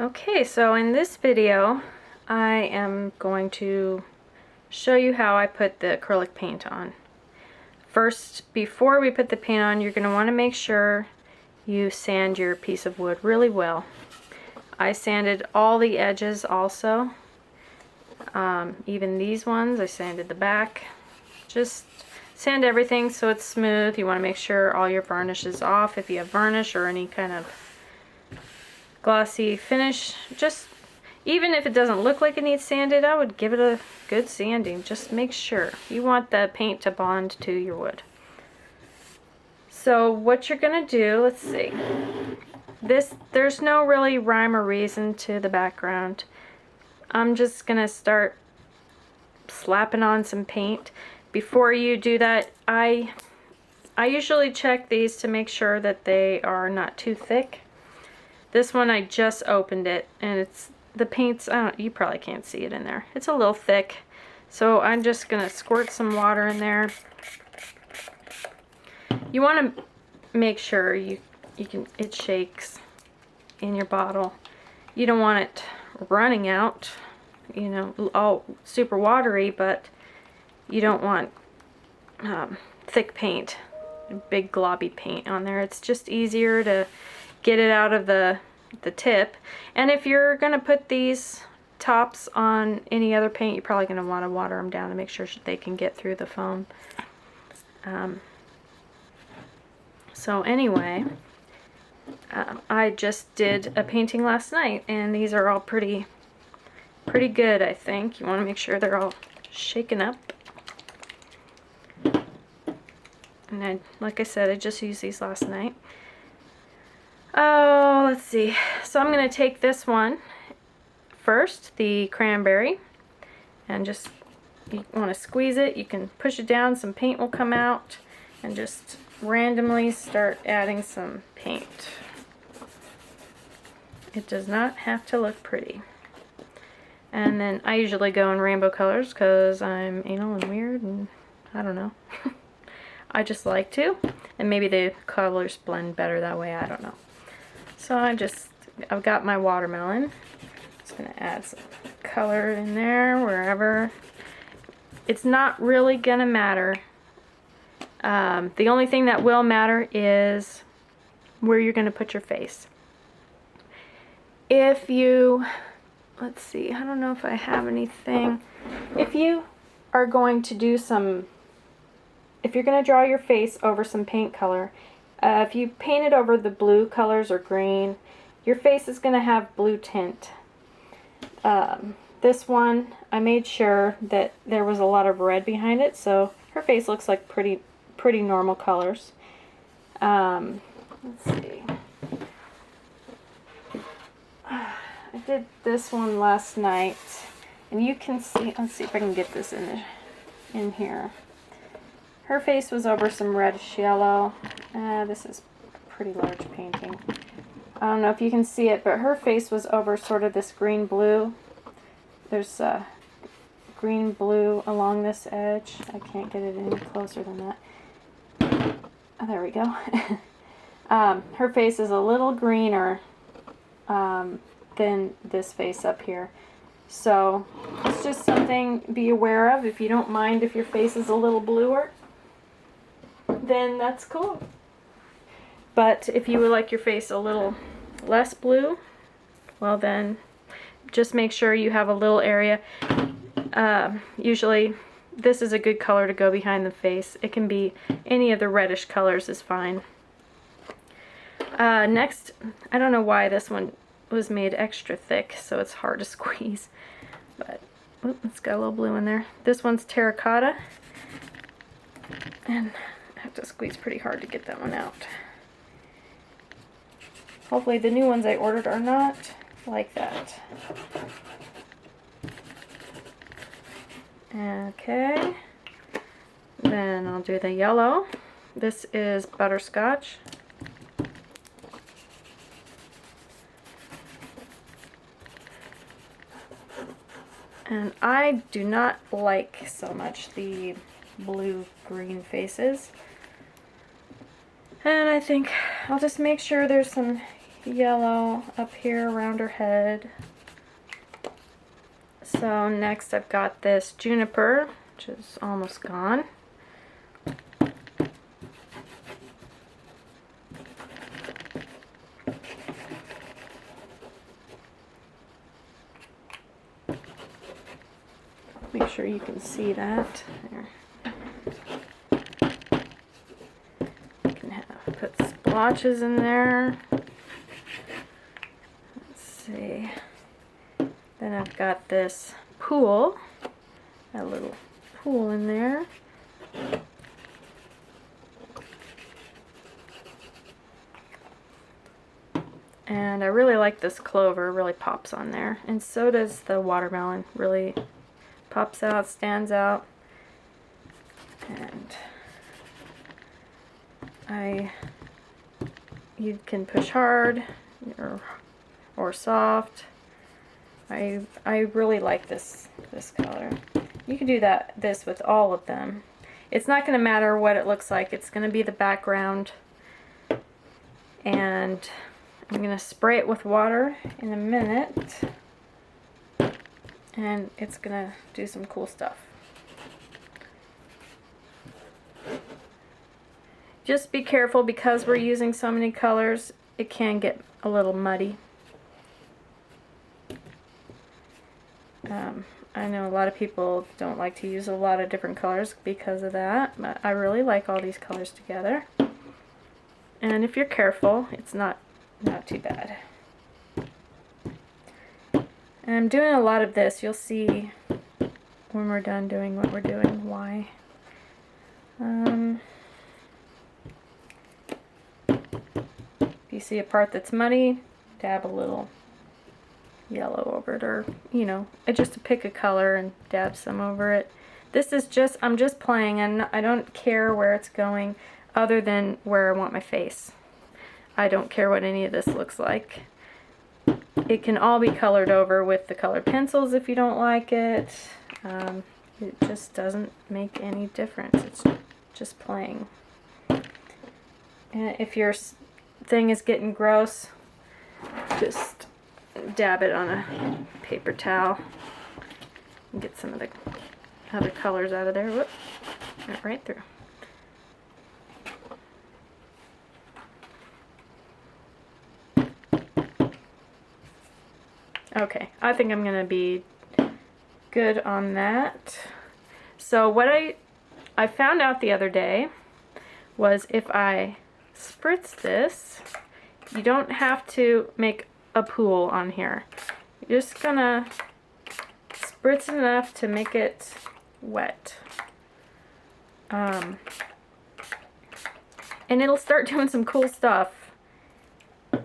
Okay, so in this video I am going to show you how I put the acrylic paint on. First, before we put the paint on, you're going to want to make sure you sand your piece of wood really well. I sanded all the edges also, even these ones. I sanded the back. Just sand everything so it's smooth. You want to make sure all your varnish is off. If you have varnish or any kind of glossy finish, just even if it doesn't look like it needs sanded, I would give it a good sanding. Just make sure. You want the paint to bond to your wood. So what you're gonna do, let's see, there's no really rhyme or reason to the background. I'm just gonna start slapping on some paint. Before you do that, I usually check these to make sure that they are not too thick. This one I just opened it, and the paint's, you probably can't see it in there. It's a little thick, so I'm just gonna squirt some water in there. You want to make sure it shakes in your bottle. You don't want it running out, you know, all super watery, but you don't want thick paint, big globby paint on there. It's just easier to get it out of the tip. And if you're gonna put these tops on any other paint, you're probably gonna want to water them down to make sure they can get through the foam. So anyway, I just did a painting last night, and these are all pretty good, I think. You want to make sure they're all shaken up. And like I said, I just used these last night. Oh, let's see. So I'm going to take this one first, the cranberry, and just, you want to squeeze it. You can push it down, some paint will come out, and just randomly start adding some paint. It does not have to look pretty. And then I usually go in rainbow colors because I'm anal and weird, and I don't know. I just like to, and maybe the colors blend better that way, I don't know. So I've got my watermelon. Just gonna add some color in there wherever. It's not really gonna matter. The only thing that will matter is where you're gonna put your face. If you, let's see, I don't know if I have anything. If you are going to do if you're going to draw your face over some paint color, if you paint it over the blue colors or green, your face is going to have blue tint. This one, I made sure that there was a lot of red behind it, so her face looks like pretty normal colors. Let's see. I did this one last night, and you can see, let's see if I can get this in here. Her face was over some reddish yellow. This is a pretty large painting. I don't know if you can see it, but her face was over sort of this green blue. There's green blue along this edge. I can't get it any closer than that. Oh, there we go. Her face is a little greener than this face up here. So it's just something to be aware of. If you don't mind if your face is a little bluer, then that's cool. But if you would like your face a little less blue, well then just make sure you have a little area. Usually this is a good color to go behind the face. It can be any of the reddish colors is fine. Next, I don't know why this one was made extra thick, so it's hard to squeeze, but it's got a little blue in there. This one's terracotta, and I have to squeeze pretty hard to get that one out. Hopefully the new ones I ordered are not like that. Okay, then I'll do the yellow. This is butterscotch. And I do not like so much the blue-green faces. And I think I'll just make sure there's some yellow up here around her head. So next I've got this juniper, which is almost gone. Make sure you can see that. There. You can put splotches in there. Let's see. Then I've got this pool, a little pool in there. And I really like this clover, it really pops on there. And so does the watermelon, really pops out, stands out. And you can push hard or soft. I really like this color. You can do this with all of them. It's not going to matter what it looks like. It's going to be the background. And I'm going to spray it with water in a minute. And it's going to do some cool stuff. Just be careful because we're using so many colors, it can get a little muddy. I know a lot of people don't like to use a lot of different colors because of that, but I really like all these colors together. And if you're careful, it's not too bad. And I'm doing a lot of this. You'll see when we're done doing what we're doing why. If you see a part that's muddy, dab a little yellow over it, or just to pick a color and dab some over it. This is just, I'm just playing, and I don't care where it's going other than where I want my face. I don't care what any of this looks like. It can all be colored over with the colored pencils if you don't like it. It just doesn't make any difference. It's just playing. And if your thing is getting gross, just dab it on a paper towel and get some of the other colors out of there. Whoop, went right through. Okay, I think I'm gonna be good on that. So what I found out the other day was if I spritz this, you don't have to make a pool on here. You're just gonna spritz enough to make it wet. And it'll start doing some cool stuff.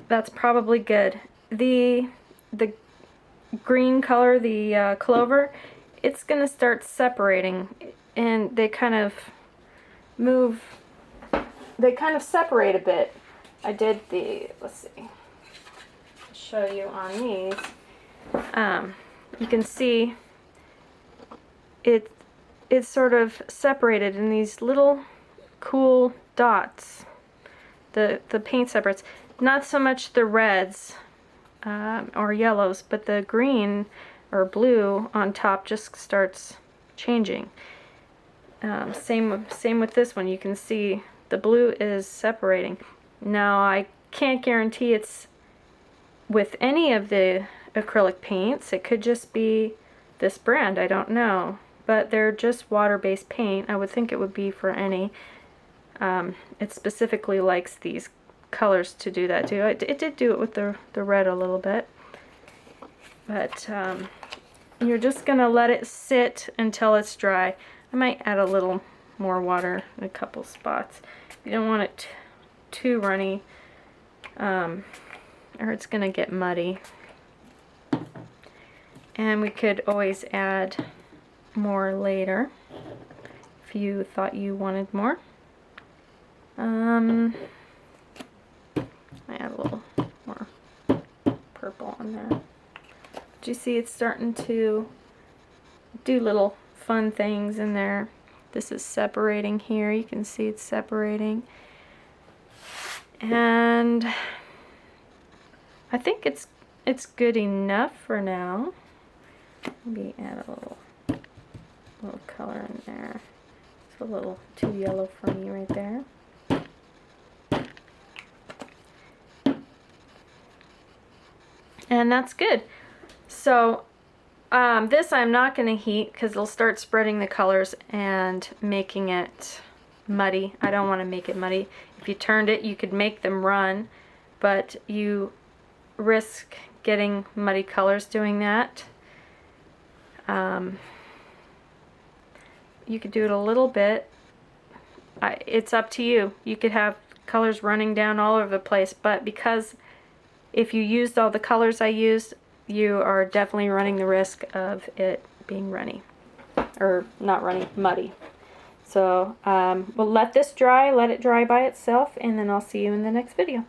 That's probably good. The green color, the clover, it's gonna start separating, and they kind of separate a bit. I did let's see, show you on these. You can see it's sort of separated in these little cool dots. The paint separates. Not so much the reds or yellows, but the green or blue on top just starts changing. Same with this one. You can see the blue is separating. Now I can't guarantee it's with any of the acrylic paints. It could just be this brand, I don't know. But they're just water-based paint. I would think it would be for any. It specifically likes these colors to do that too. It did do it with the red a little bit. But you're just going to let it sit until it's dry. I might add a little more water in a couple spots. You don't want it too runny, or it's going to get muddy. And we could always add more later if you thought you wanted more. I add a little more purple on there. But you see it's starting to do little fun things in there. This is separating here. You can see it's separating. And I think it's good enough for now. Maybe add a little color in there. It's a little too yellow for me right there. And that's good. So this I'm not going to heat because it'll start spreading the colors and making it muddy. I don't want to make it muddy. If you turned it, you could make them run, but you risk getting muddy colors doing that. You could do it a little bit. It's up to you. You could have colors running down all over the place, but because if you used all the colors I used, you are definitely running the risk of it being runny. Or not runny, muddy. So we'll let this dry, let it dry by itself, and then I'll see you in the next video.